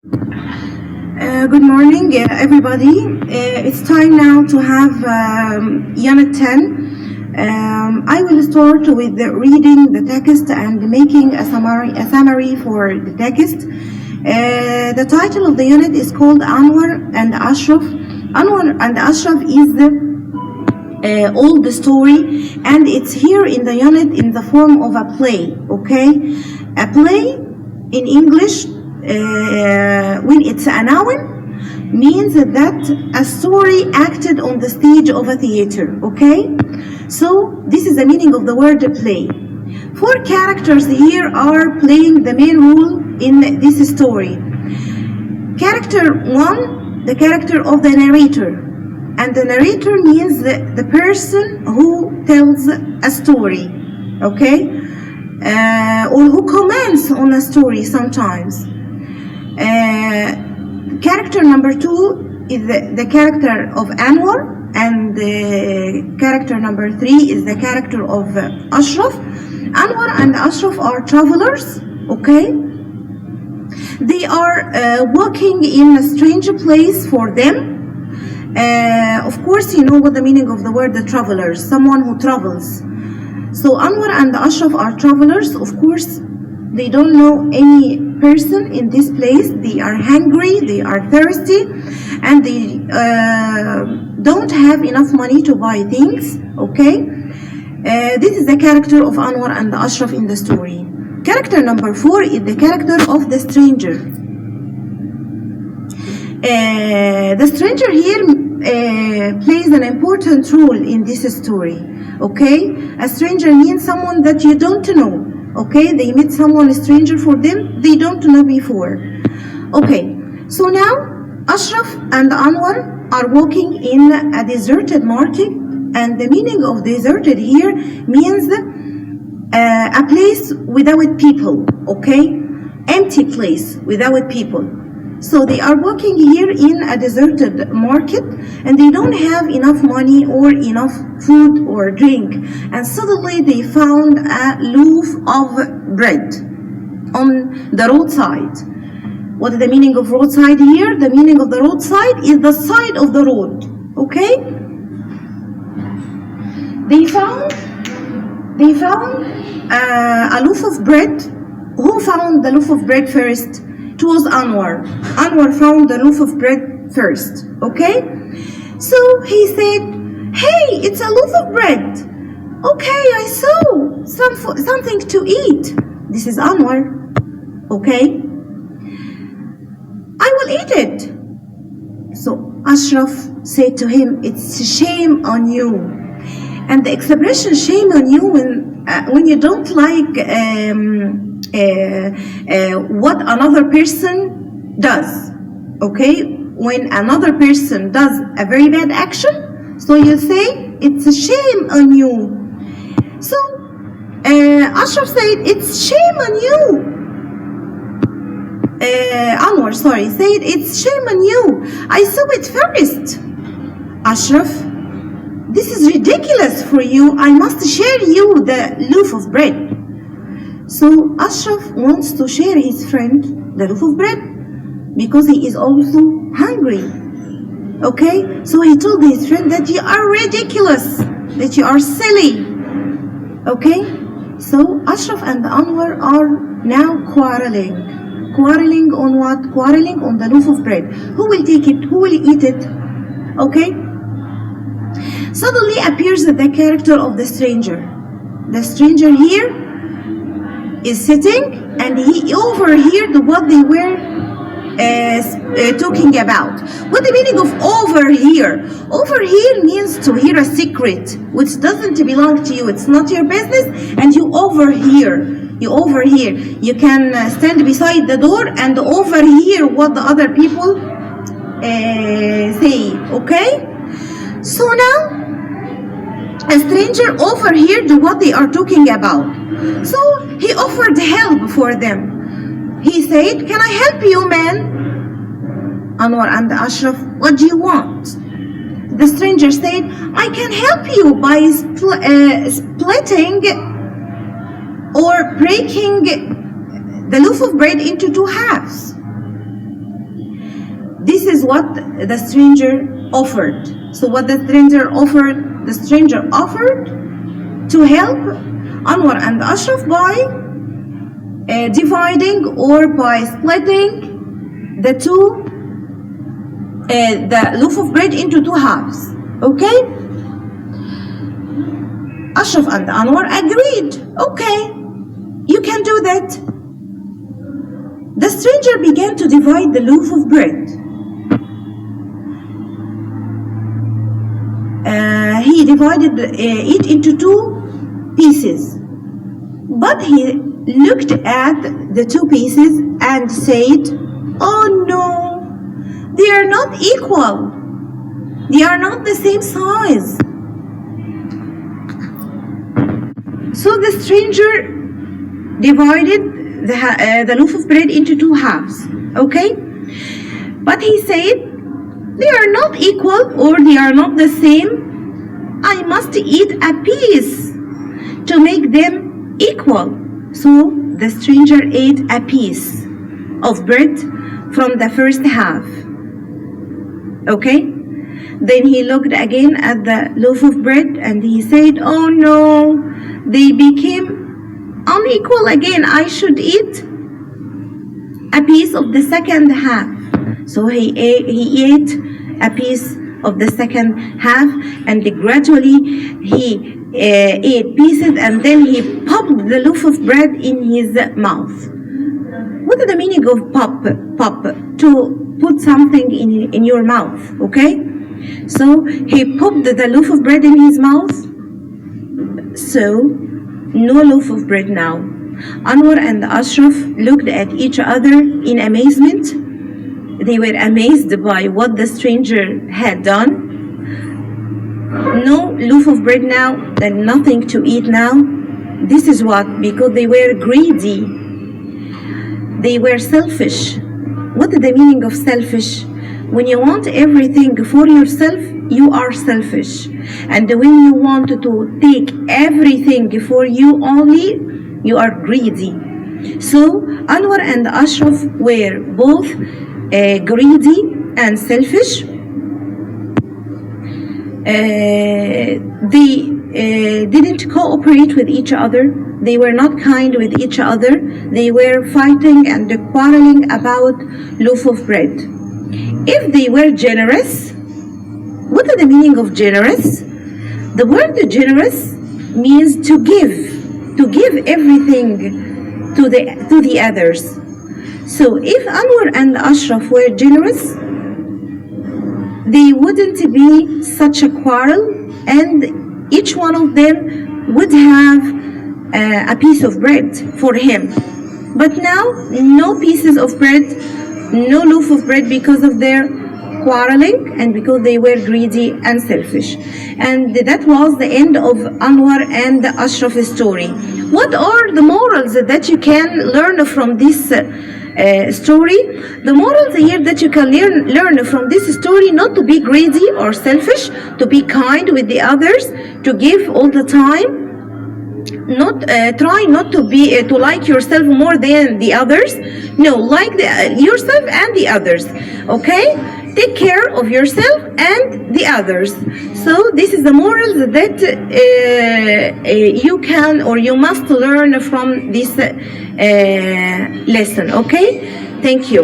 Good morning, everybody. It's time now to have Unit 10. I will start with reading the text and making a summary for the text. The title of the unit is called Anwer and Ashraf. Anwer and Ashraf is the old story, and it's here in the unit in the form of a play. Okay, a play in English. When it's a noun, means that a story acted on the stage of a theater, okay? So this is the meaning of the word play. 4 characters here are playing the main role in this story. Character 1, the character of the narrator. And the narrator means the person who tells a story, okay? Or who comments on a story sometimes. Character number 2 is the character of Anwer, and the character number 3 is the character of Ashraf. Anwer and Ashraf are travelers, okay? They are walking in a strange place for them. Of course, you know what the meaning of the word the travelers, someone who travels. So Anwer and Ashraf are travelers, of course. They don't know any person in this place. They are hungry, they are thirsty, and they don't have enough money to buy things, okay? This is the character of Anwer and Ashraf in the story. Character number 4 is the character of the stranger. The stranger here plays an important role in this story, okay? A stranger means someone that you don't know. Okay, they meet someone stranger for them, they don't know before. Okay, so now Ashraf and Anwer are walking in a deserted market, and the meaning of deserted here means a place without people, okay? Empty place without people. So they are walking here in a deserted market, and they don't have enough money or enough food or drink. And suddenly they found a loaf of bread on the roadside. What is the meaning of roadside here? The meaning of the roadside is the side of the road. Okay? They found a loaf of bread. Who found the loaf of bread first? It was Anwer. Anwer found the loaf of bread first, okay? So he said, hey, it's a loaf of bread. Okay, I saw something to eat. This is Anwer, okay? I will eat it. So Ashraf said to him, it's shame on you. And the expression shame on you when you don't like what another person does, okay? When another person does a very bad action, so you say it's a shame on you. So Ashraf said it's shame on you. Anwer, said it's shame on you. I saw it first. Ashraf, this is ridiculous for you. I must share you the loaf of bread. So Ashraf wants to share his friend the loaf of bread because he is also hungry. Okay? So he told his friend that you are ridiculous, that you are silly. Okay? So Ashraf and Anwer are now quarreling. Quarreling on what? Quarreling on the loaf of bread. Who will take it? Who will eat it? Okay? Suddenly appears the character of the stranger. The stranger here is sitting, and he overheard what they were talking about. What the meaning of overhear? Overhear means to hear a secret which doesn't belong to you. It's not your business, and you overhear. You overhear. You can stand beside the door and overhear what the other people say. Okay? So now a stranger overheard what they are talking about. So he offered help for them. He said, can I help you, man? Anwer and Ashraf, what do you want? The stranger said, I can help you by splitting or breaking the loaf of bread into 2 halves. this is what the stranger offered. So what the stranger offered to help Anwar and Ashraf by dividing or by splitting the loaf of bread into 2 halves. Okay? Ashraf and Anwar agreed. Okay, you can do that. The stranger began to divide the loaf of bread. He divided it into 2 pieces. But he looked at the 2 pieces and said, "Oh no, they are not equal. They are not the same size." So the stranger divided the loaf of bread into 2 halves, okay? But he said, "They are not equal or they are not the same. I must eat a piece to make them equal." So the stranger ate a piece of bread from the first half, okay? Then he looked again at the loaf of bread and he said, "Oh no, they became unequal again. I should eat a piece of the second half." So he ate a piece of the second half, and gradually he ate pieces, and then he popped the loaf of bread in his mouth. What is the meaning of pop? To put something in your mouth, okay? So he popped the loaf of bread in his mouth. So no loaf of bread now. Anwar and Ashraf looked at each other in amazement. They were amazed by what the stranger had done. No loaf of bread now, and nothing to eat now. This is what? Because they were greedy. They were selfish. What is the meaning of selfish? When you want everything for yourself, you are selfish. And when you want to take everything for you only, you are greedy. So Anwar and Ashraf were both greedy and selfish. They didn't cooperate with each other. They were not kind with each other. They were fighting and quarreling about loaf of bread. If they were generous, what is the meaning of generous? The word generous means to give everything to the others. So if Anwar and Ashraf were generous, they wouldn't be such a quarrel, and each one of them would have a piece of bread for him. But now, no pieces of bread, no loaf of bread, because of their quarreling and because they were greedy and selfish. And that was the end of Anwar and Ashraf's story. What are the morals that you can learn from this story? The morals here that you can learn from this story: not to be greedy or selfish, to be kind with the others, to give all the time, try not to be to like yourself more than the others. No, like yourself and the others, okay? Take care of yourself and the others. So this is the morals that you can or you must learn from this lesson, okay? Thank you.